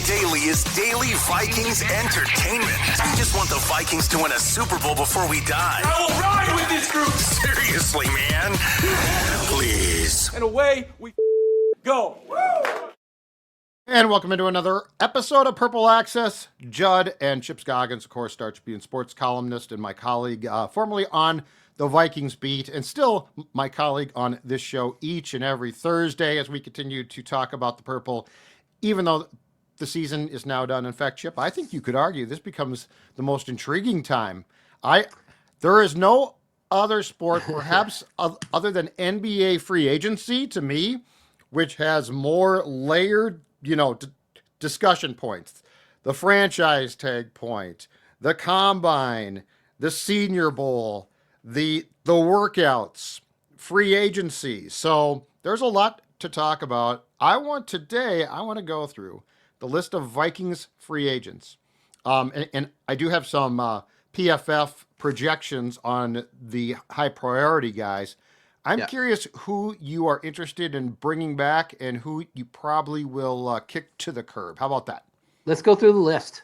Daily is daily Vikings entertainment. We just want the Vikings to win a Super Bowl before we die. I will ride with this group. Seriously, man. Please. And away we go. And welcome into another episode of Purple Access. Judd and Chip Scoggins, of course, Star Tribune sports columnist and my colleague, formerly on the Vikings beat, and still my colleague on this show each and every Thursday as we continue to talk about the Purple, even though the season is now done. In fact, Chip, I think you could argue this becomes the most intriguing time. There is no other sport, perhaps other than NBA free agency, to me, which has more layered discussion points, the franchise tag point, the combine, the Senior Bowl, the workouts, free agency. So there's a lot to talk about. I want to go through the list of Vikings free agents. And I do have some PFF projections on the high priority guys. I'm curious who you are interested in bringing back and who you probably will kick to the curb. How about that? Let's go through the list.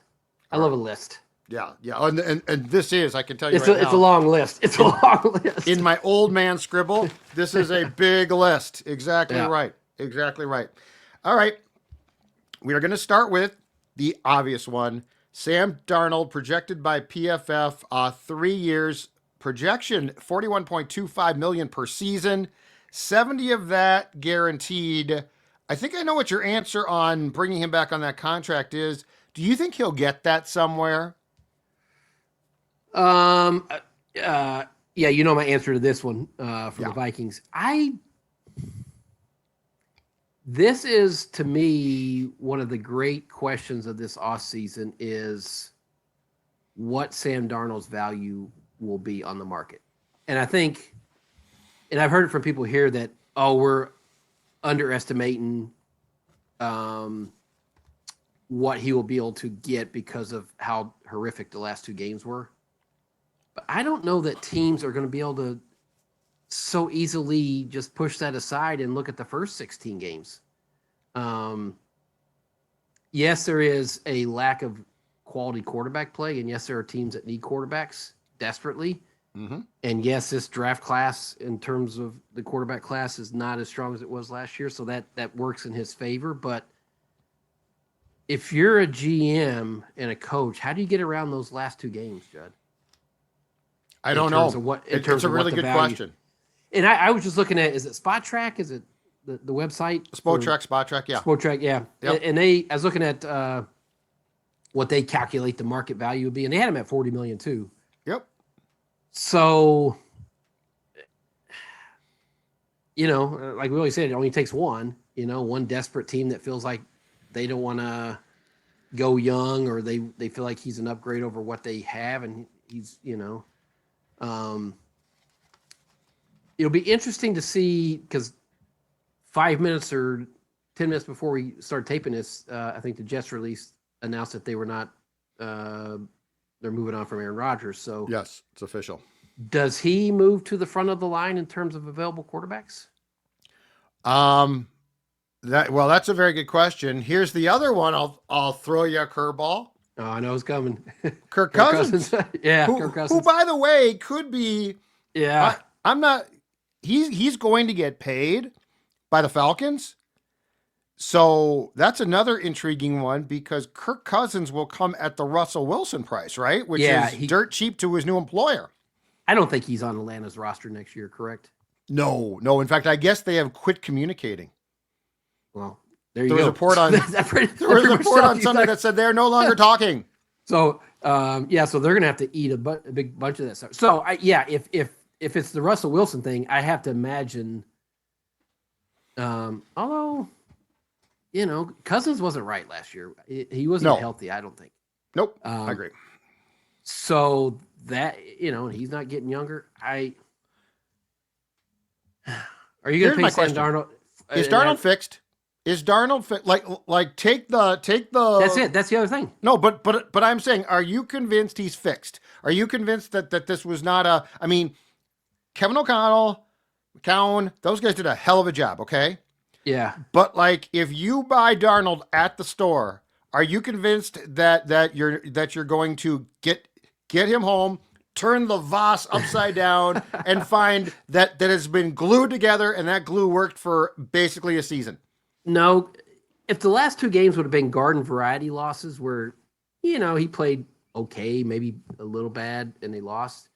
I love a list. Yeah. And this is, I can tell you it's right now. It's a long list. It's a long list. In my old man scribble, this is a big list. Exactly right. Exactly right. All right. We are going to start with the obvious one. Sam Darnold, projected by PFF, 3 years. Projection, $41.25 million per season, 70 of that guaranteed. I think I know what your answer on bringing him back on that contract is. Do you think he'll get that somewhere? Yeah, you know my answer to this one from the Vikings. This is, to me, one of the great questions of this offseason is what Sam Darnold's value will be on the market. And I think, and I've heard it from people here that, we're underestimating what he will be able to get because of how horrific the last two games were. But I don't know that teams are going to be able to so easily just push that aside and look at the first 16 games. Yes, there is a lack of quality quarterback play, and yes, there are teams that need quarterbacks desperately. Mm-hmm. And yes, this draft class in terms of the quarterback class is not as strong as it was last year, so that works in his favor. But if you're a GM and a coach, how do you get around those last two games, Judd? I don't know. It's a really good question. And I was just looking at, is it Spot Track? Is it the website? Spot Track, yeah. Spot Track, yeah. Yep. And I was looking at what they calculate the market value would be, and they had him at $40 million too. Yep. So, like we always said, it only takes one desperate team that feels like they don't want to go young, or they feel like he's an upgrade over what they have, and he's, it'll be interesting to see, because 5 minutes or 10 minutes before we started taping this, I think the Jets announced that they were not, they're moving on from Aaron Rodgers. So yes, it's official. Does he move to the front of the line in terms of available quarterbacks? That's a very good question. Here's the other one. I'll throw you a curveball. Oh, I know it's coming. Kirk Cousins. Yeah, Kirk Cousins. Who, by the way, could be. Yeah. I'm not. He's going to get paid by the Falcons. So that's another intriguing one, because Kirk Cousins will come at the Russell Wilson price, right? Which is dirt cheap to his new employer. I don't think he's on Atlanta's roster next year, correct? No. In fact, I guess they have quit communicating. Well, there you go. There was a report on Sunday that said they're no longer talking. So, so they're going to have to eat a big bunch of that stuff. So, if it's the Russell Wilson thing, I have to imagine, although, Cousins wasn't right last year. He wasn't healthy, I don't think. Nope, I agree. So that, he's not getting younger. Are you going to pay Sam Darnold? Is Darnold fixed? Is Darnold like take the? That's it. That's the other thing. No, but I'm saying, are you convinced he's fixed? Are you convinced that this was not a? I mean, Kevin O'Connell, McCown, those guys did a hell of a job. Okay. Yeah. But if you buy Darnold at the store, Are you convinced that you're going to get him home, turn the vase upside down, and find that has been glued together, and that glue worked for basically a season? No, if the last 2 games would have been garden variety losses where, he played okay, maybe a little bad, and they lost,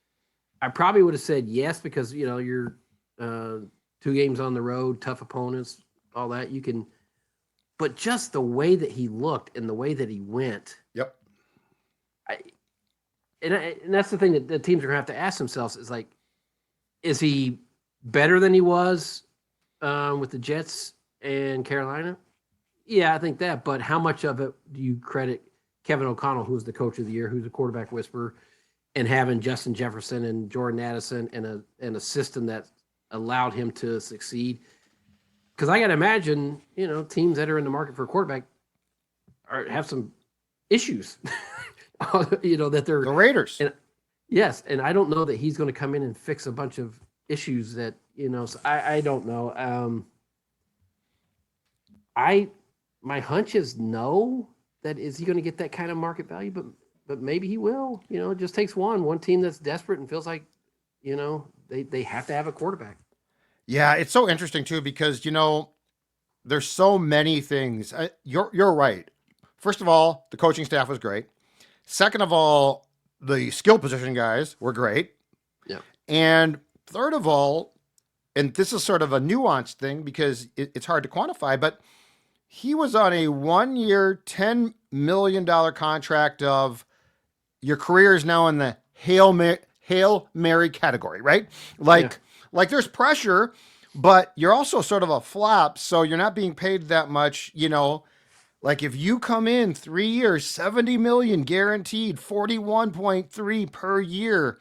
I probably would have said yes, because, you're 2 games on the road, tough opponents, all that. You can, but just the way that he looked and the way that he went. Yep. And that's the thing that the teams are going to have to ask themselves is like, is he better than he was with the Jets and Carolina? Yeah, I think that. But how much of it do you credit Kevin O'Connell, who's the coach of the year, who's a quarterback whisperer, and having Justin Jefferson and Jordan Addison and a system that allowed him to succeed? Because I got to imagine, teams that are in the market for a quarterback have some issues. That they're The Raiders. And, yes, and I don't know that he's going to come in and fix a bunch of issues that, so I don't know. My hunch is no, that is he going to get that kind of market value, but maybe he will. It just takes one team that's desperate and feels like, they have to have a quarterback. Yeah, it's so interesting too, because there's so many things. You're right. First of all, the coaching staff was great. Second of all, the skill position guys were great. Yeah. And third of all, and this is sort of a nuanced thing because it's hard to quantify, but he was on a 1-year, $10 million contract of your career is now in the Hail Mary category, right? Like there's pressure, but you're also sort of a flop, so you're not being paid that much, Like if you come in 3 years, $70 million guaranteed, 41.3 per year,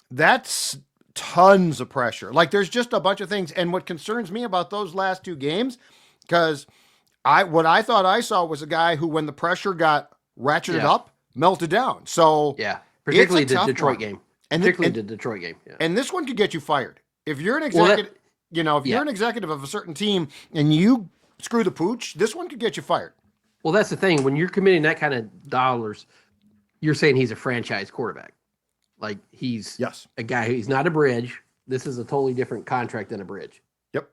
that's tons of pressure. Like there's just a bunch of things. And what concerns me about those last 2 games, because what I thought I saw was a guy who, when the pressure got ratcheted up, melted down. So yeah, particularly the Detroit one. game. And particularly the Detroit game. Yeah. And this one could get you fired. If you're an executive, you're an executive of a certain team and you screw the pooch, this one could get you fired. Well, that's the thing. When you're committing that kind of dollars, you're saying he's a franchise quarterback. Like he's a guy he's not a bridge. This is a totally different contract than a bridge. Yep.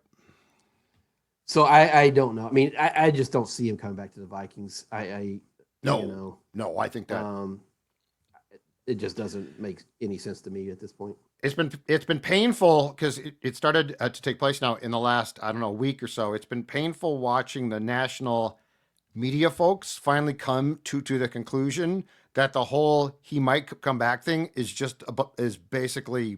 So I don't know. I mean, I just don't see him coming back to the Vikings. No, I think that it just doesn't make any sense to me at this point. It's been painful because it started to take place now in the last, week or so. It's been painful watching the national media folks finally come to the conclusion that the whole he might come back thing is basically,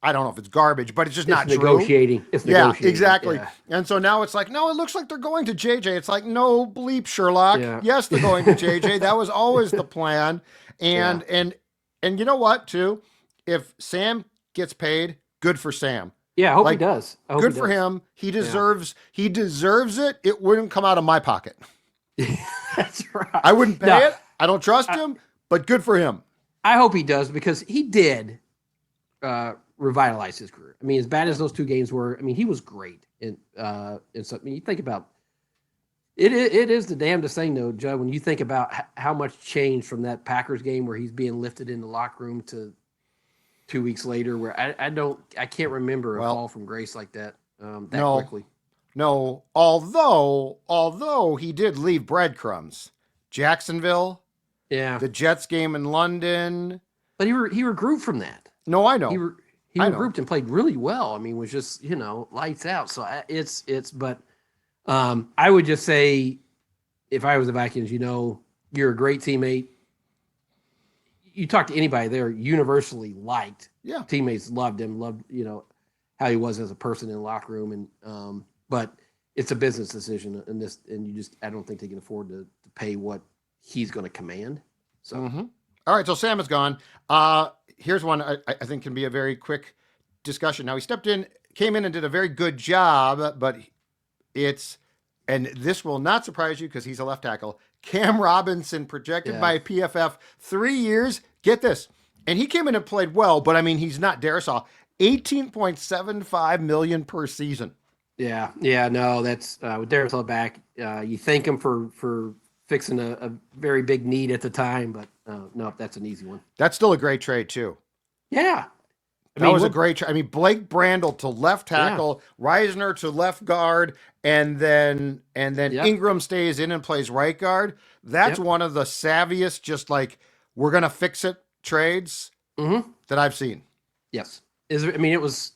I don't know if it's garbage, but it's just not negotiating. True. It's negotiating. Yeah, exactly. Yeah. And so now it's like, no, it looks like they're going to JJ. It's like, no bleep, Sherlock. Yeah. Yes, they're going to JJ. That was always the plan. And you know what, too? If Sam gets paid, good for Sam. Yeah, I hope he does. Good for him. He deserves it. It wouldn't come out of my pocket. That's right. I wouldn't pay it. I don't trust him, but good for him. I hope he does because he did revitalize his career. I mean, as bad as those 2 games were, I mean, he was great. And so, I mean, you think about it is the damnedest thing, though, Judd, when you think about how much changed from that Packers game where he's being lifted in the locker room to 2 weeks later, where I can't remember a fall from grace like that quickly. No, although he did leave breadcrumbs. Jacksonville, the Jets game in London. But he regrew from that. No, I know. He regrouped and played really well. I mean, was just, lights out. So but I would just say if I was the Vikings, you're a great teammate. You talk to anybody, they're universally liked. Yeah. Teammates loved him, how he was as a person in the locker room. And, but it's a business decision, and I don't think they can afford to pay what he's going to command. So, All right. So Sam is gone. Here's one I think can be a very quick discussion. Now he came in and did a very good job, but and this will not surprise you because he's a left tackle. Cam Robinson projected by PFF 3 years. Get this. And he came in and played well, but I mean, he's not Darisaw. $18.75 million per season. Yeah. No, that's with Darisaw back. You thank him for fixing a very big need at the time, but no, that's an easy one. That's still a great trade too. Yeah. That was a great trade. I mean, Blake Brandel to left tackle, Reisner to left guard, and then Ingram stays in and plays right guard. That's one of the savviest, just like we're gonna fix it trades that I've seen. Yes. It was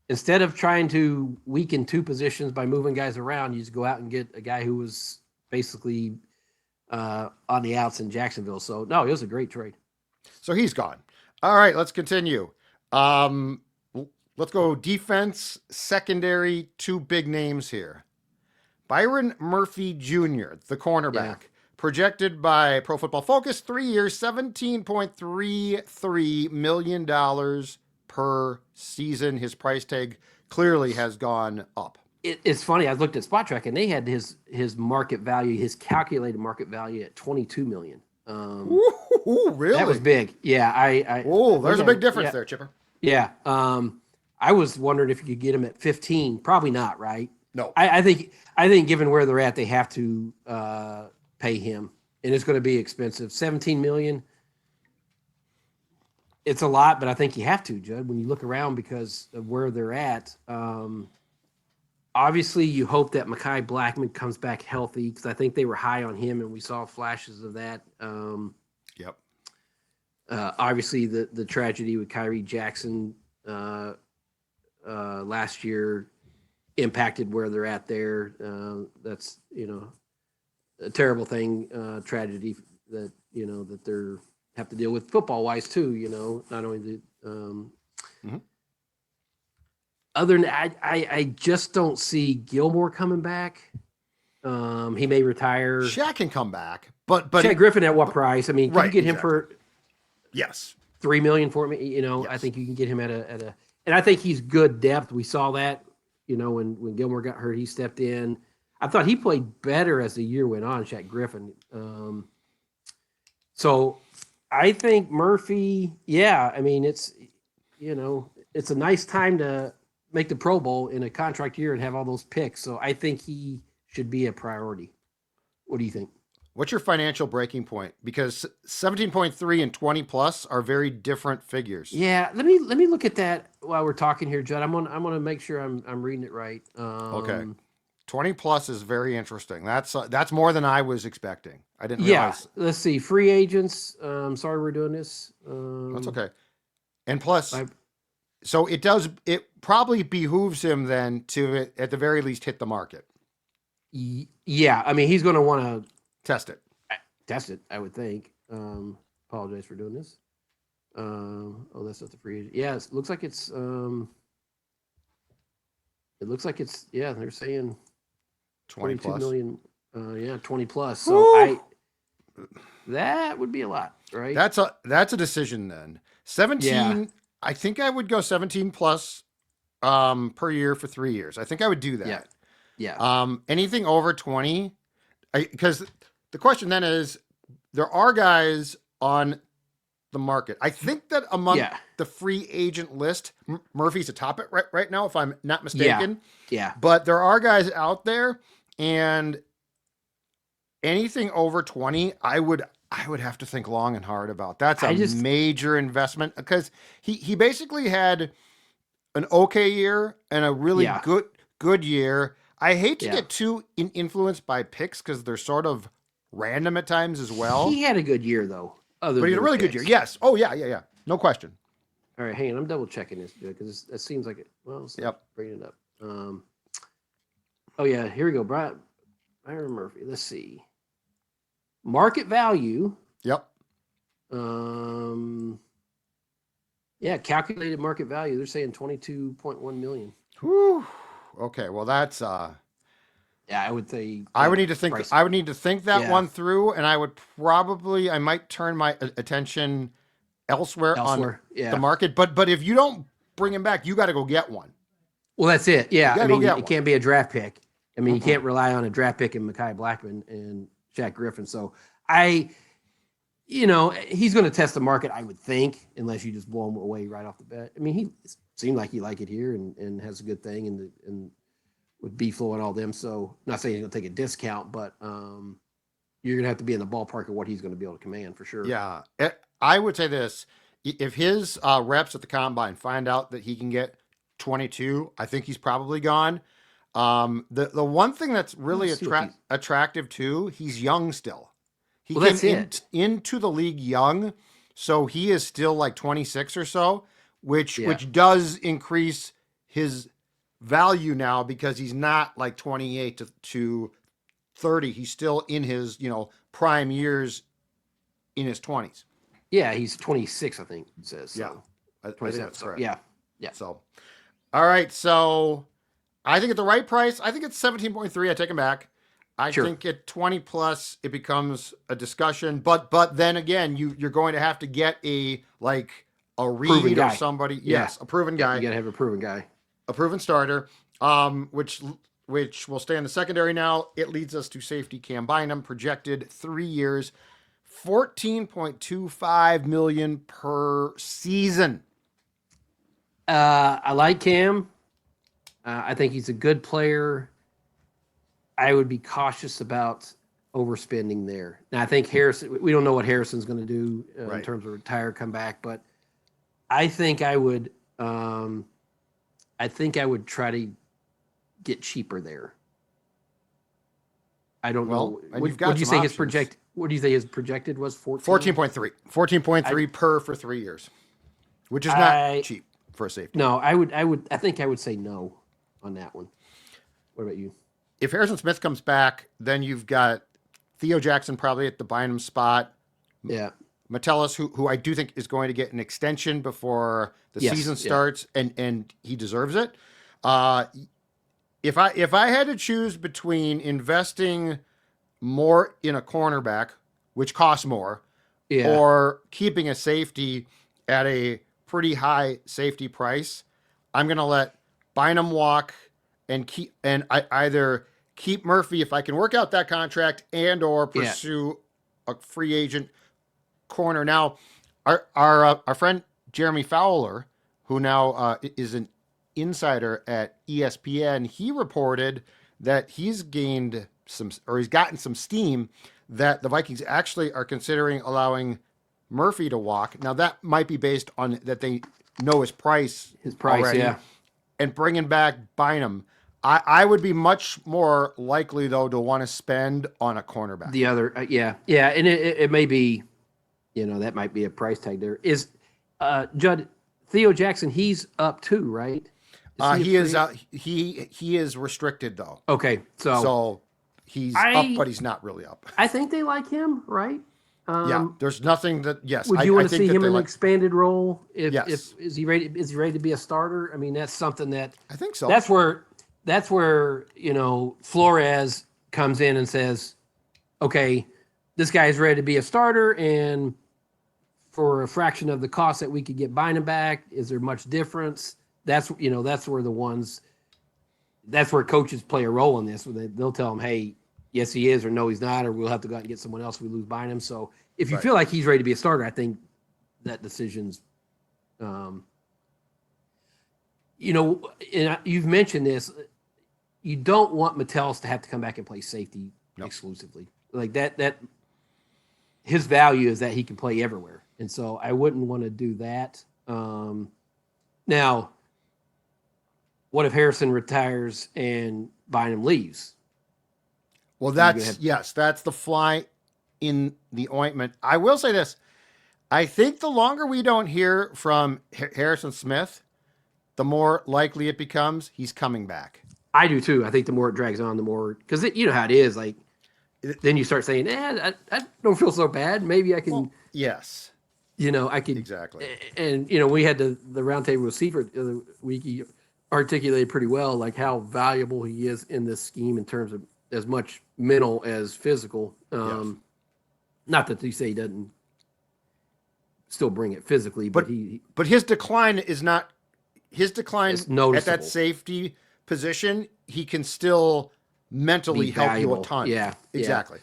instead of trying to weaken two positions by moving guys around, you just go out and get a guy who was basically on the outs in Jacksonville. So no, it was a great trade. So he's gone. All right, let's continue. Let's go defense, secondary, two big names here. Byron Murphy Jr., the cornerback, projected by Pro Football Focus, 3 years, $17.33 million per season. His price tag clearly has gone up. It's funny. I looked at Spot Track, and they had his market value, his calculated market value at $22 million. Ooh, really? That was big. Yeah. There's a big difference there, Chipper. Yeah. I was wondering if you could get him at 15. Probably not, right? No. I think given where they're at, they have to pay him, and it's going to be expensive. $17 million. It's a lot, but I think you have to, Judd, when you look around because of where they're at. Obviously, you hope that Mekhi Blackman comes back healthy because I think they were high on him, and we saw flashes of that. Yep. Obviously, the tragedy with Kyrie Jackson last year impacted where they're at there. That's a terrible thing, tragedy that that they're have to deal with football wise too. Not only the other than I just don't see Gilmore coming back. He may retire. Shaq can come back, but Shaq Griffin at what price? I mean, can you get him for $3 million for me? Yes. I think you can get him at a, and I think he's good depth. We saw that, when Gilmore got hurt, he stepped in. I thought he played better as the year went on, Shaq Griffin. So I think Murphy, it's a nice time to make the Pro Bowl in a contract year and have all those picks. So I think he should be a priority. What do you think? What's your financial breaking point? Because 17.3 and 20 plus are very different figures. Yeah, let me look at that while we're talking here, Judd. I'm gonna make sure I'm reading it right. Okay, 20 plus is very interesting. That's more than I was expecting. I didn't realize. Yeah, let's see. Free agents. Sorry, we're doing this. That's okay. And plus, so it probably behooves him then to at the very least hit the market. Yeah, I mean he's going to want to test it, I would think. Apologize for doing this. That's not the free agent. Yeah, it looks like it's they're saying 22 million. 20 plus. So that would be a lot, right? That's a decision then. 17. Yeah. I think I would go 17 plus per year for 3 years. I think I would do that. Yeah. Anything over 20, because the question then is, there are guys on the market. I think that among the free agent list, Murphy's atop it right now, if I'm not mistaken. Yeah. But there are guys out there, and anything over 20, I would have to think long and hard about. That's a major investment, because he basically had an okay year and a really good year. I hate to get too influenced by picks because they're sort of random at times as well. He had a good year though. But he had a really good year. Yes. Oh yeah. No question. All right, hang on. I'm double checking this because it seems like it. Well, bringing it up. Oh yeah, here we go. Byron Murphy. Let's see. Market value. Yep. Calculated market value. They're saying $22.1 million. Whew. Okay, well that's I would say I would need to think that one through, and I might turn my attention elsewhere on the market. But if you don't bring him back, you got to go get one. Well, that's it. Yeah, I mean, it can't be a draft pick. I mean, you can't rely on a draft pick in Mekhi Blackman and Shaq Griffin. So he's going to test the market, I would think, unless you just blow him away right off the bat. I mean, he seemed like he liked it here and has a good thing and with B-Flow and all them. So not saying he's going to take a discount, but you're going to have to be in the ballpark of what he's going to be able to command for sure. Yeah. I would say this. If his reps at the combine find out that he can get 22, I think he's probably gone. The one thing that's really attractive too, he's young still. He came into the league young, so he is still like 26 or so, which does increase his value now because he's not like 28 to 30. He's still in his, prime years in his 20s. Yeah, he's 26, I think it says. So. Yeah. I think that's correct. Yeah. So, all right. So I think at the right price, I think it's 17.3. I take him back. I think at 20 plus, it becomes a discussion. But then again, you're going to have to get a Reed or somebody. Yes, a proven guy. You got to have a proven guy. A proven starter, which will stay in the secondary now. It leads us to safety Cam Bynum, projected 3 years, $14.25 million per season. I like Cam. I think he's a good player. I would be cautious about overspending there. Now, I think Harrison, we don't know what Harrison's going to do in terms of retire, come back, but I think I would try to get cheaper there. I don't know. What do you say his projected? What do you say his projected was? 14.3. 14.3 per for 3 years, which is not cheap for a safety. No, I think I would say no on that one. What about you? If Harrison Smith comes back, then you've got Theo Jackson probably at the Bynum spot. Yeah. Metellus, who I do think is going to get an extension before the season starts, and he deserves it. If I had to choose between investing more in a cornerback, which costs more, or keeping a safety at a pretty high safety price, I'm going to let Bynum walk and either keep Murphy if I can work out that contract or pursue a free agent corner. Now, our friend Jeremy Fowler, who now is an insider at ESPN, he reported that he's gotten some steam that the Vikings actually are considering allowing Murphy to walk. Now that might be based on that they know his price already, and bringing back Bynum. I would be much more likely though to want to spend on a cornerback. The other, and it may be, that might be a price tag there. Is Judd Theo Jackson? He's up too, right? He is restricted though. Okay, so he's up, but he's not really up. I think they like him, right? There's nothing that. Yes, would you want to see him in an expanded role? If is he ready? Is he ready to be a starter? I mean, that's something that I think so. That's where Flores comes in and says, "Okay, this guy is ready to be a starter, and for a fraction of the cost that we could get Bynum back, is there much difference?" That's where that's where coaches play a role in this. Where they'll tell him, "Hey, yes, he is," or "No, he's not," or "We'll have to go out and get someone else if we lose Bynum." So if you feel like he's ready to be a starter, I think that decision's, and you've mentioned this. You don't want Metellus to have to come back and play safety exclusively. Like that his value is that he can play everywhere. And so I wouldn't want to do that. Now, what if Harrison retires and Bynum leaves? Well, that's the fly in the ointment. I will say this. I think the longer we don't hear from Harrison Smith, the more likely it becomes he's coming back. I do too. I think the more it drags on, the more, because you know how it is. Like, then you start saying, I don't feel so bad. Maybe I can. Well, yes. I could. Exactly. And, we had the roundtable with Seifert the other week. He articulated pretty well, like, how valuable he is in this scheme in terms of as much mental as physical. Not that you say he doesn't still bring it physically, but his decline is not. His decline at that safety position, he can still mentally help you a ton. Yeah, exactly.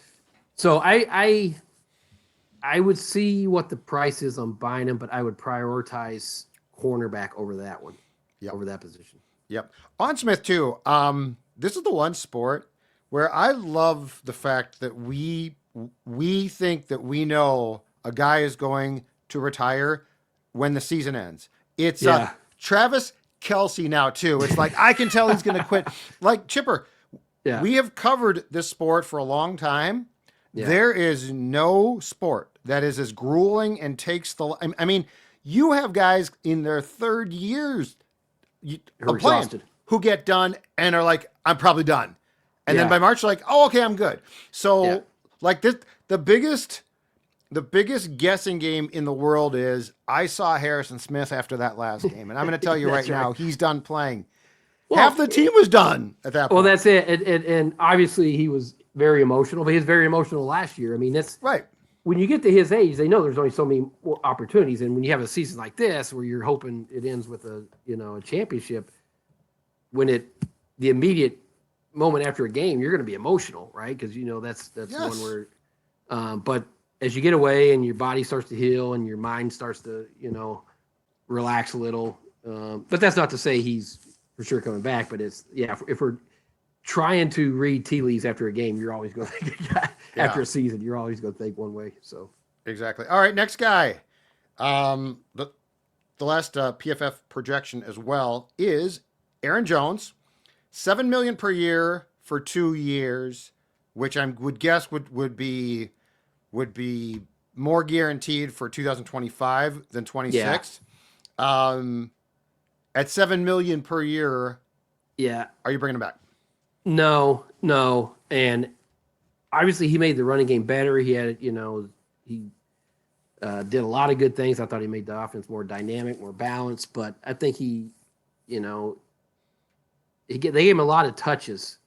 So I would see what the price is on Bynum, but I would prioritize cornerback over that one, over that position. Yep. On Smith too. This is the one sport where I love the fact that we we think that we know a guy is going to retire when the season ends. It's Travis Kelce now too. It's like, I can tell he's going to quit. Like, Chipper, we have covered this sport for a long time. Yeah. There is no sport that is as grueling and takes the, I mean, you have guys in their third years of playing who get done and are like, I'm probably done. And then by March, like, oh, okay, I'm good. So like this, the biggest guessing game in the world is, I saw Harrison Smith after that last game. And I'm going to tell you right now, he's done playing. Well, half the team was done at that point. Well, that's it. And obviously he was very emotional, but he was very emotional last year. I mean, that's right. When you get to his age, they know there's only so many more opportunities. And when you have a season like this, where you're hoping it ends with a championship, when the immediate moment after a game, you're going to be emotional, right? Because that's the one where, but as you get away and your body starts to heal and your mind starts to relax a little, but that's not to say he's for sure coming back. But it's if we're trying to read tea leaves after a game, you're always going to think after a season, you're always going to think one way. So exactly. All right, next guy. The last PFF projection as well is Aaron Jones, $7 million per year for 2 years, which I would guess would be more guaranteed for 2025 than 26. Yeah. At $7 million per year. Yeah. Are you bringing him back? No. And obviously he made the running game better. He had, he did a lot of good things. I thought he made the offense more dynamic, more balanced, but I think they gave him a lot of touches.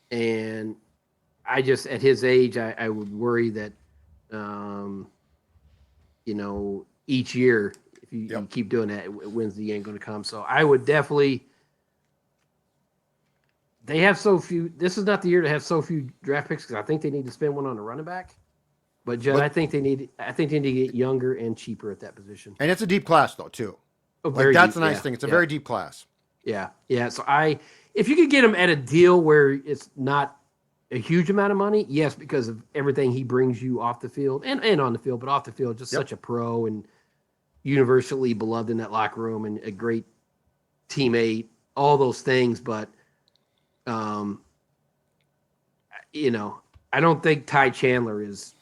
And I just, at his age, I would worry that, each year, if you keep doing that, when's the end going to come? So I would definitely, they have so few, this is not the year to have so few draft picks, because I think they need to spend one on a running back. But Judd, I think they need to get younger and cheaper at that position. And it's a deep class though, too. That's deep, the nice thing. It's a very deep class. Yeah. So if you could get him at a deal where it's not a huge amount of money, yes, because of everything he brings you off the field and on the field, but off the field, just such a pro and universally beloved in that locker room and a great teammate, all those things. But, I don't think Ty Chandler is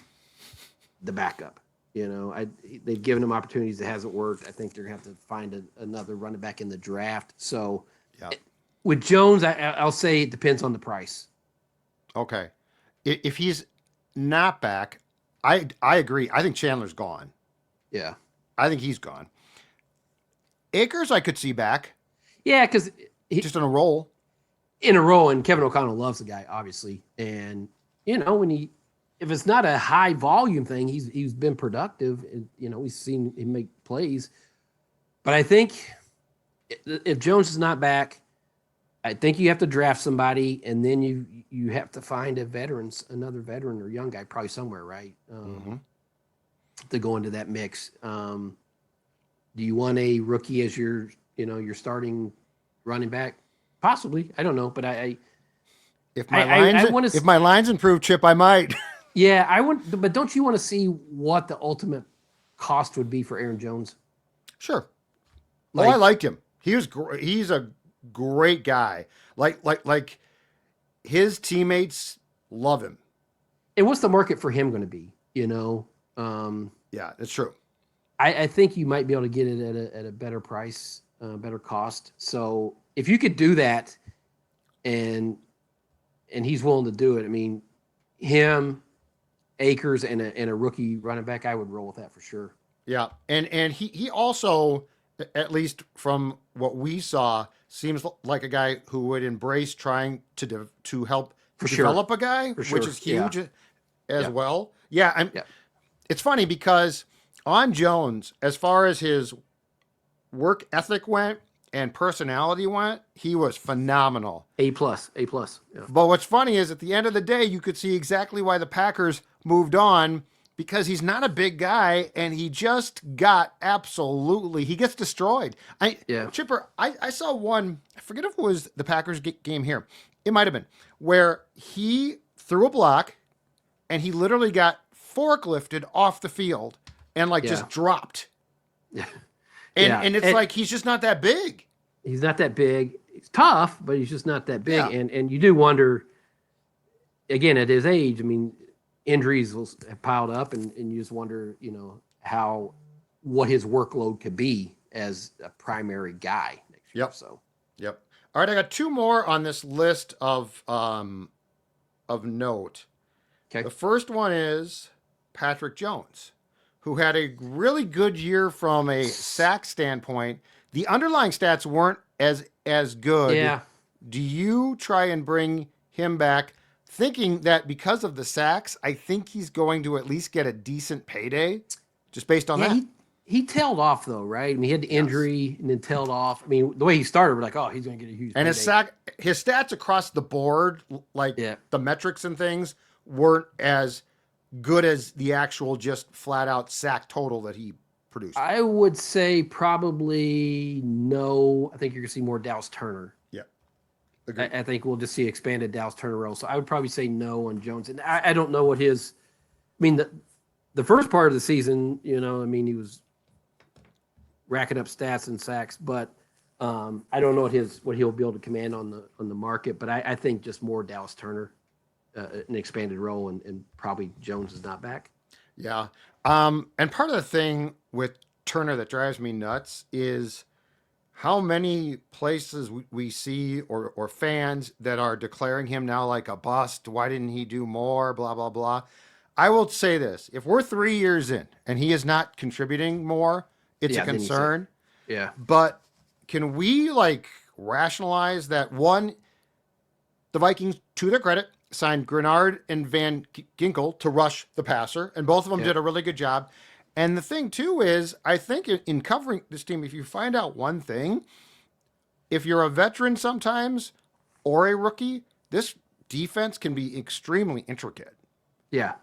the backup. They've given him opportunities that hasn't worked. I think they're going to have to find another running back in the draft. So with Jones, I'll say it depends on the price. Okay. If he's not back, I agree. I think Chandler's gone. Yeah. I think he's gone. Akers, I could see back. Yeah, because just in a role. And Kevin O'Connell loves the guy, obviously. And, if it's not a high volume thing, he's been productive. And, we've seen him make plays. But I think if Jones is not back, I think you have to draft somebody, and then you have to find another veteran or young guy, probably somewhere, right? To go into that mix. Do you want a rookie as your starting running back? Possibly, I don't know, but if my lines improve, Chip, I might. Yeah, I would, but don't you want to see what the ultimate cost would be for Aaron Jones? Sure. I liked him. He's a great guy. Like his teammates love him. And what's the market for him going to be? Yeah, it's true. I think you might be able to get it at a better price, better cost. So if you could do that, and he's willing to do it, I mean, him, Akers, and a rookie running back, I would roll with that for sure. Yeah, and he also, at least from what we saw, seems like a guy who would embrace trying to help develop a guy, which is huge as well. Yeah, It's funny because on Jones, as far as his work ethic went and personality went, he was phenomenal. A+. Yeah. But what's funny is at the end of the day, you could see exactly why the Packers moved on, because he's not a big guy and he just he gets destroyed. Chipper, I saw one, I forget if it was the Packers game here. It might've been where he threw a block and he literally got forklifted off the field and just dropped. Yeah. And it's like he's just not that big. He's not that big. He's tough, but he's just not that big. Yeah. And you do wonder, again, at his age, I mean, injuries will have piled up, and you just wonder, what his workload could be as a primary guy next year. Yep. So. Yep. All right, I got two more on this list of note. Okay. The first one is Patrick Jones, who had a really good year from a sack standpoint. The underlying stats weren't as good. Yeah. Do you try and bring him back, thinking that because of the sacks, I think he's going to at least get a decent payday, just based on that? He tailed off though, right? I mean, he had the injury and then tailed off. I mean, the way he started, we're like, oh, he's going to get a huge. And his stats across the board, the metrics and things, weren't as good as the actual just flat out sack total that he produced. I would say probably no. I think you're going to see more Dallas Turner. Yeah. I think we'll just see expanded Dallas Turner role. So I would probably say no on Jones. And I don't know what his. I mean, the first part of the season, he was racking up stats and sacks, but I don't know what he'll be able to command on the market. But I think just more Dallas Turner, an expanded role, and probably Jones is not back. Yeah. And part of the thing with Turner that drives me nuts is how many places we see or fans that are declaring him now like a bust. Why didn't he do more? Blah, blah, blah. I will say this. If we're 3 years in and he is not contributing more, it's a concern. Yeah. But can we rationalize that? One, the Vikings, to their credit, signed Grenard and Van Ginkel to rush the passer, and both of them did a really good job. And the thing, too, is I think in covering this team, if you find out one thing, if you're a veteran sometimes or a rookie, this defense can be extremely intricate. Yeah.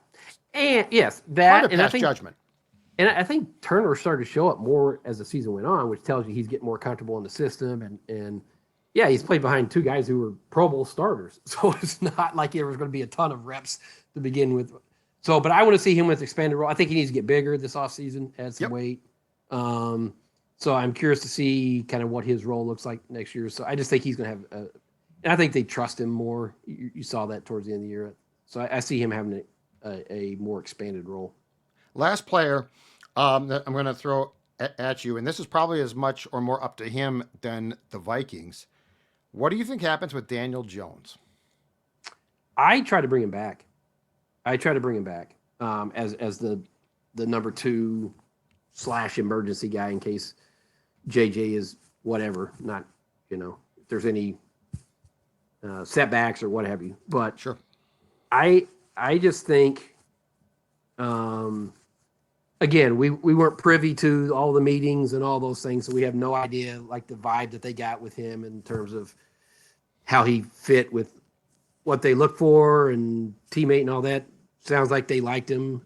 And, yes, that. Hard to pass judgment. And I think Turner started to show up more as the season went on, which tells you he's getting more comfortable in the system. And yeah, he's played behind two guys who were Pro Bowl starters. So it's not like there was going to be a ton of reps to begin with. So, but I want to see him with expanded role. I think he needs to get bigger this offseason, add some weight. So I'm curious to see kind of what his role looks like next year. So I just think he's going to have and I think they trust him more. You saw that towards the end of the year. So I see him having a more expanded role. Last player that I'm going to throw at you, and this is probably as much or more up to him than the Vikings. What do you think happens with Daniel Jones? I try to bring him back. As the number 2 / emergency guy in case JJ is whatever, not, if there's any setbacks or what have you. But sure. I just think, again, we weren't privy to all the meetings and all those things, so we have no idea the vibe that they got with him in terms of how he fit with what they look for and teammate and all that. Sounds like they liked him.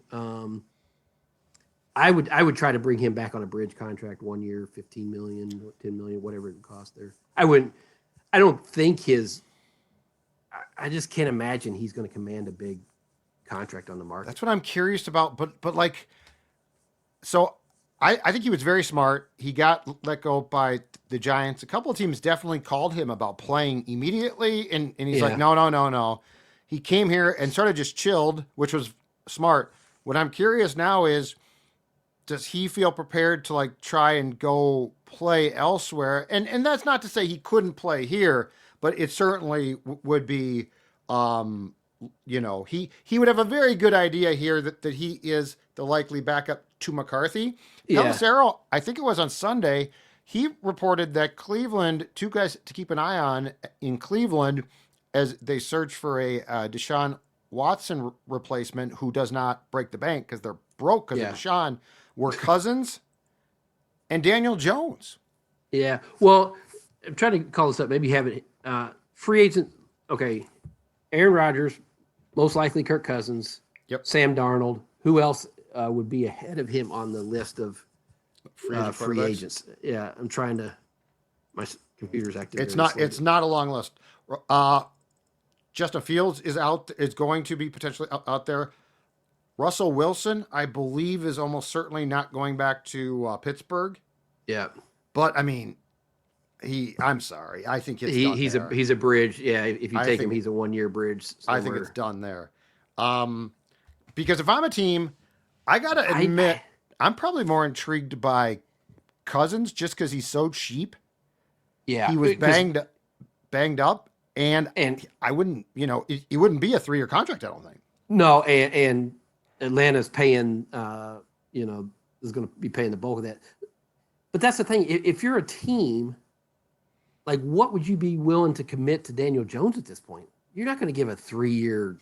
I would try to bring him back on a bridge contract, 1 year, $15 million, $10 million, whatever it would cost there. I don't think I just can't imagine he's going to command a big contract on the market. That's what I'm curious about. But so I think he was very smart. He got let go by the Giants. A couple of teams definitely called him about playing immediately. And he's like, no. He came here and sort of just chilled, which was smart. What I'm curious now is, does he feel prepared to try and go play elsewhere? And that's not to say he couldn't play here, but it certainly would be, he would have a very good idea here that he is the likely backup to McCarthy. Pelissero, I think it was on Sunday, he reported that Cleveland, 2 guys to keep an eye on in Cleveland as they search for a Deshaun Watson replacement who does not break the bank because they're broke because of Deshaun, were Cousins and Daniel Jones. Yeah. Well, I'm trying to call this up. Maybe you have it. Free agent. Okay. Aaron Rodgers, most likely Kirk Cousins. Yep. Sam Darnold. Who else would be ahead of him on the list of free agents? Yeah. I'm trying to. My computer's active. It's not a long list. Justin Fields is going to be potentially out there. Russell Wilson, I believe, is almost certainly not going back to Pittsburgh. Yeah. But, I mean, I'm sorry. I think it's done there. He's a bridge. Yeah, if you take him, he's a 1-year bridge. I think it's done there. Because if I'm a team, I got to admit, I'm probably more intrigued by Cousins just because he's so cheap. Yeah. He was banged up, and I wouldn't, it wouldn't be a 3-year contract, I don't think. No, and Atlanta's paying, is going to be paying the bulk of that. But that's the thing. If you're a team, like, what would you be willing to commit to Daniel Jones at this point? You're not going to give a 3-year,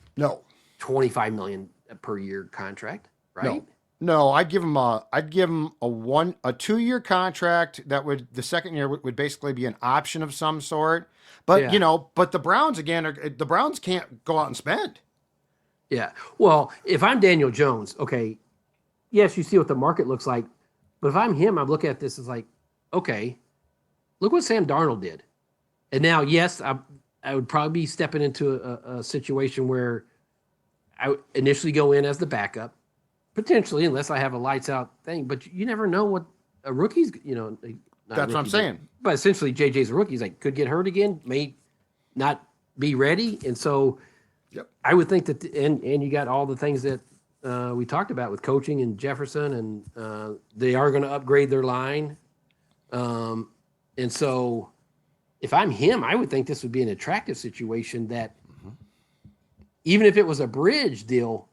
$25 million per year contract, right? No, I'd give him a 2-year contract that the second year would basically be an option of some sort. But but the Browns the Browns can't go out and spend. Yeah. Well, if I'm Daniel Jones, okay, yes, you see what the market looks like. But if I'm him, I'm looking at this as like, okay, look what Sam Darnold did. And now, yes, I would probably be stepping into a situation where I would initially go in as the backup, potentially, unless I have a lights out thing. But you never know what a rookie's, That's what I'm saying. But essentially, JJ's a rookie. He's like, could get hurt again, may not be ready. And so I would think that, and you got all the things that we talked about with coaching and Jefferson, and they are going to upgrade their line. And so if I'm him, I would think this would be an attractive situation that even if it was a bridge deal,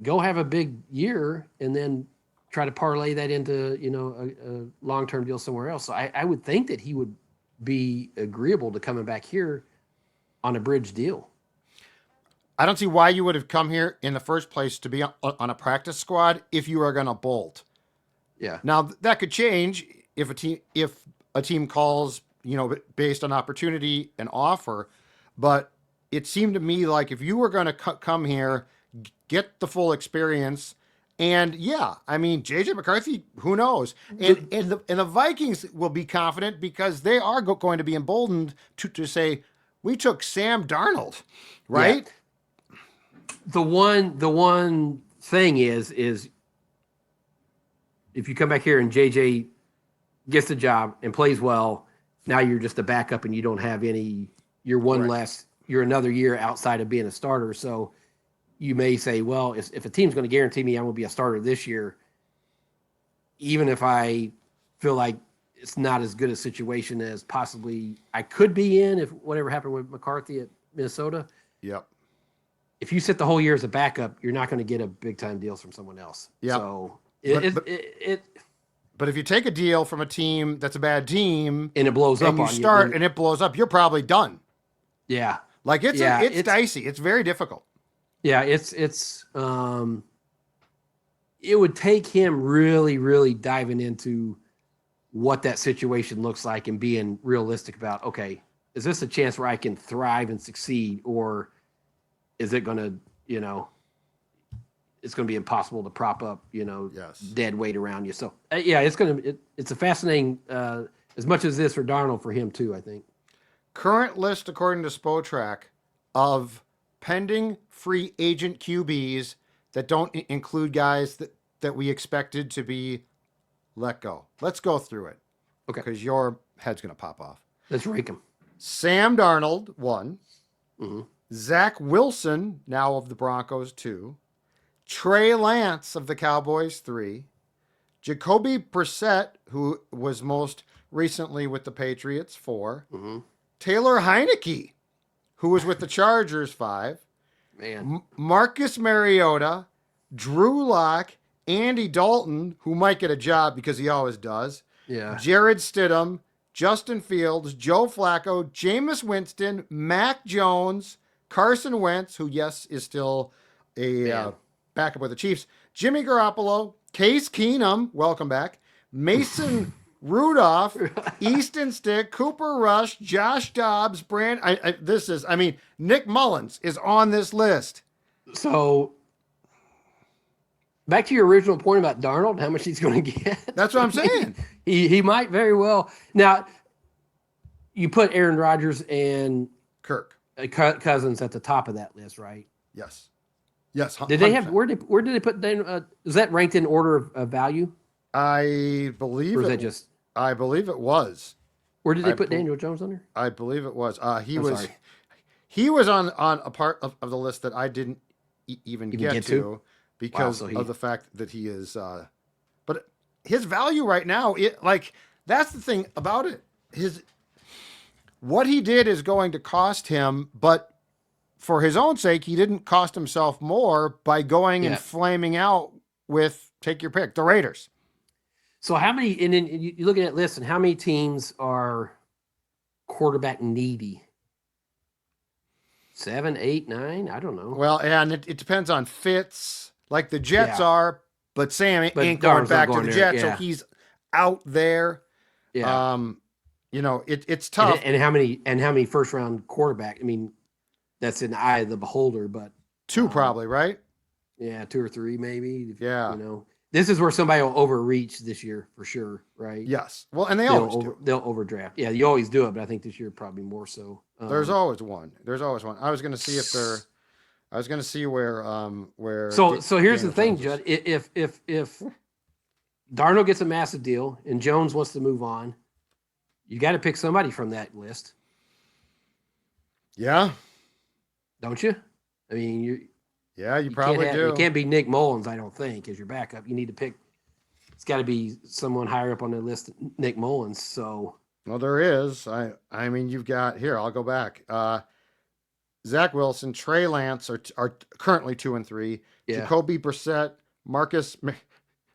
go have a big year and then try to parlay that into, a long-term deal somewhere else. So I would think that he would be agreeable to coming back here on a bridge deal. I don't see why you would have come here in the first place to be on a practice squad if you were going to bolt. Yeah. Now that could change if a team calls, based on opportunity and offer, but it seemed to me like if you were going to come here, get the full experience, and JJ McCarthy, who knows? And the Vikings will be confident because they are going to be emboldened to say, we took Sam Darnold, right? Yeah. The one thing is if you come back here and JJ gets the job and plays well, now you're just a backup and you don't have you're you're another year outside of being a starter. So you may say, well, if a team's going to guarantee me I'm going to be a starter this year, even if I feel like it's not as good a situation as possibly I could be in if whatever happened with McCarthy at Minnesota. Yep. If you sit the whole year as a backup, you're not going to get a big time deal from someone else. Yep. So but if you take a deal from a team that's a bad team and it blows up, and you start and it blows up, you're probably done. Yeah. Like it's dicey. It's very difficult. Yeah, it would take him really, really diving into what that situation looks like and being realistic about, okay, is this a chance where I can thrive and succeed, or is it going to, it's going to be impossible to prop up, dead weight around you. So it's a fascinating, as much as this for Darnold, for him too, I think. Current list, according to Spotrac, of pending free agent QBs that don't include guys that we expected to be let go. Let's go through it. Okay. Because your head's going to pop off. Let's rake them. Sam Darnold, 1. Mm-hmm. Zach Wilson, now of the Broncos, 2. Trey Lance of the Cowboys, 3. Jacoby Brissett, who was most recently with the Patriots, 4. Mm-hmm. Taylor Heineke, who was with the Chargers, 5. Man. Marcus Mariota, Drew Lock, Andy Dalton, who might get a job because he always does. Yeah. Jared Stidham, Justin Fields, Joe Flacco, Jameis Winston, Mac Jones, Carson Wentz, who, yes, is still a backup with the Chiefs, Jimmy Garoppolo, Case Keenum, welcome back, Mason Rudolph, Easton Stick, Cooper Rush, Josh Dobbs, Nick Mullins is on this list. So back to your original point about Darnold, how much he's going to get. That's what I'm saying. he might very well. Now, you put Aaron Rodgers and Kirk Cousins at the top of that list, right? Yes. Yes. Did they have 100%. where did they put Dan? Is that ranked in order of value? I believe Or is it. that just I believe it was. where did they I put bel- Daniel Jones under? I believe it was. He I'm was. sorry. He was on a part of the list that I didn't even Even get get to to? Wow, because so of the fact that he is. But his value right now, that's the thing about it. What he did is going to cost him, but for his own sake, he didn't cost himself more by going and Yeah. flaming out with, take your pick, the Raiders. So how many? And then you look at that list, and how many teams are quarterback needy? 7, 8, 9? I don't know. Well, and it depends on fits, like the Jets Yeah. are, but Sam But ain't going Darnold's not back to going the there, Jets, so yeah. he's out there. Yeah. It's tough. And how many first round quarterback? I mean, that's in the eye of the beholder, but Two probably, right? yeah, 2 or 3 maybe. Yeah. This is where somebody will overreach this year for sure, right? Yes. Well, and they always do. They'll overdraft. Yeah, you always do it, but I think this year probably more so. There's always one. I was going to see I was going to see where. So here's the Daniel thing, Jones Judd. If Darnold gets a massive deal and Jones wants to move on, you got to pick somebody from that list, Yeah. don't you? I mean, You probably do. You can't be Nick Mullins, I don't think, as your backup. You need to pick. It's got to be someone higher up on the list, Nick Mullins. So, Well, there is. I mean, you've got here. I'll go back. Zach Wilson, Trey Lance are currently 2 and 3. yeah, Jacoby Brissett, Marcus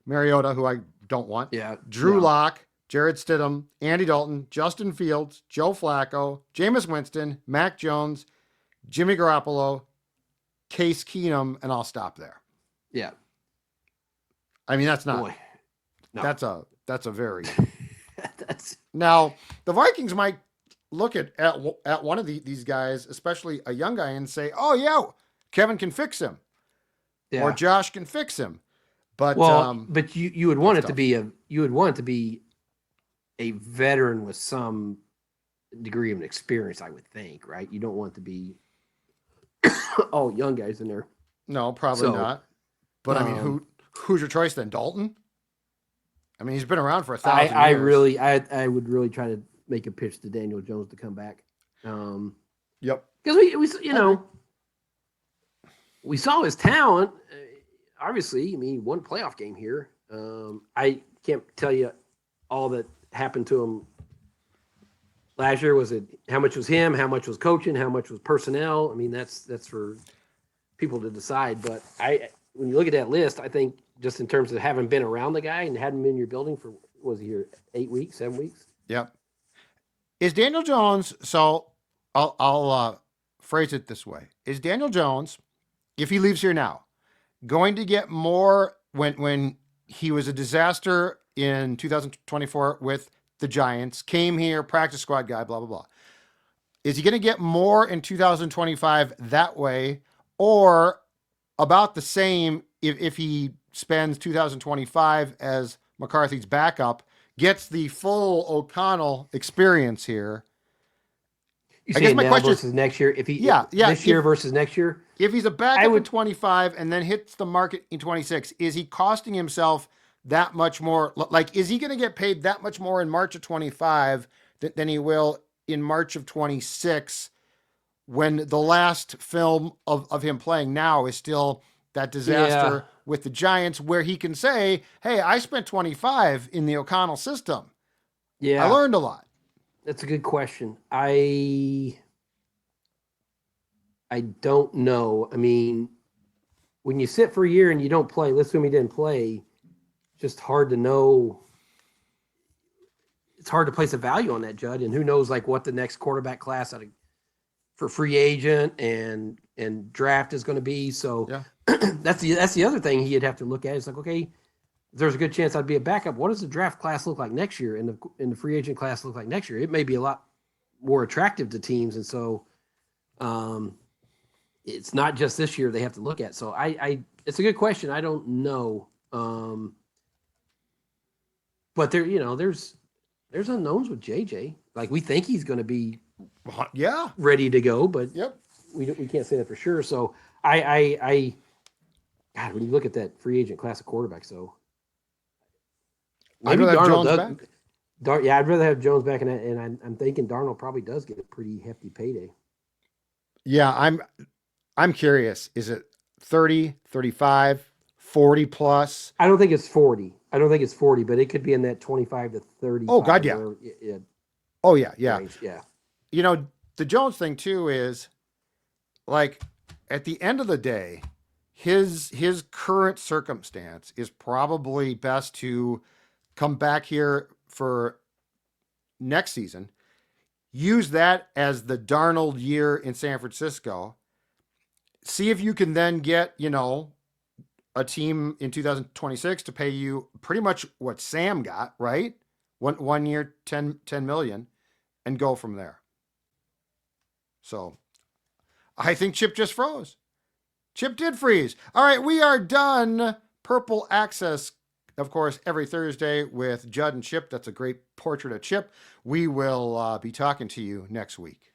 Mariota, who I don't want. yeah, Drew no. Lock, Jared Stidham, Andy Dalton, Justin Fields, Joe Flacco, Jameis Winston, Mac Jones, Jimmy Garoppolo, Case Keenum, and I'll stop there. Yeah. I mean, that's not. Boy, no. That's a very. That's Now the Vikings might look at one of these guys, especially a young guy, and say, "Oh yeah, Kevin can fix him, yeah. or Josh can fix him." But but you would want it tough. to be a veteran with some degree of experience, I would think, right? You don't want to be all young guys in there. No, probably not. But I mean, who's your choice then? Dalton? I mean, he's been around for 1,000 years. I would really try to make a pitch to Daniel Jones to come back. Yep. Because we saw his talent. Obviously, I mean, he won a playoff game here. I can't tell you all that happened to him last year. Was it how much was him? How much was coaching? How much was personnel? I mean, that's for people to decide. But when you look at that list, I think just in terms of having been around the guy and hadn't been in your building for, was he here 8 weeks, 7 weeks? Yep. Is Daniel Jones? So I'll phrase it this way: is Daniel Jones, if he leaves here now, going to get more when he was a disaster in 2024 with the Giants, came here, practice squad guy, blah, blah, blah. Is he going to get more in 2025 that way, or about the same if he spends 2025 as McCarthy's backup, gets the full O'Connell experience here? You I say guess my now question versus next year? This year versus next year? If he's a backup in 25 and then hits the market in 26, is he costing himself that much more? Like, is he going to get paid that much more in March of 25 than he will in March of 26 when the last film of him playing now is still that disaster with the Giants, where he can say, hey, I spent 25 in the O'Connell system. Yeah. I learned a lot. That's a good question. I don't know. I mean, when you sit for a year and you don't play, let's assume he didn't play, it's just hard to know. It's hard to place a value on that, Judd. And who knows, like, what the next quarterback class for free agent and draft is going to be. So that's the other thing he'd have to look at. It's like, okay, there's a good chance I'd be a backup. What does the draft class look like next year, and the free agent class look like next year? It may be a lot more attractive to teams, and so it's not just this year they have to look at. So it's a good question. I don't know, but there's unknowns with JJ. Like, we think he's going to be Yeah. ready to go, but Yep. we can't say that for sure. So I God, when you look at that free agent class of quarterbacks, though, I'd maybe rather have Darnold Jones does. back. Yeah, I'd rather have Jones back, and I'm thinking Darnold probably does get a pretty hefty payday. Yeah, I'm curious. Is it 30, 35, 40 plus? I don't think it's 40. I don't think it's 40, but it could be in that 25 to 35. Oh, God, yeah. Oh, yeah, yeah. Range. Yeah. You know, the Jones thing, too, is like at the end of the day, his current circumstance is probably best to come back here for next season, use that as the Darnold year in San Francisco, see if you can then get, a team in 2026 to pay you pretty much what Sam got, right? One year, 10 million, and go from there. So I think Chip just froze. Chip did freeze. All right, we are done. Purple Access, of course, every Thursday with Judd and Chip. That's a great portrait of Chip. We will be talking to you next week.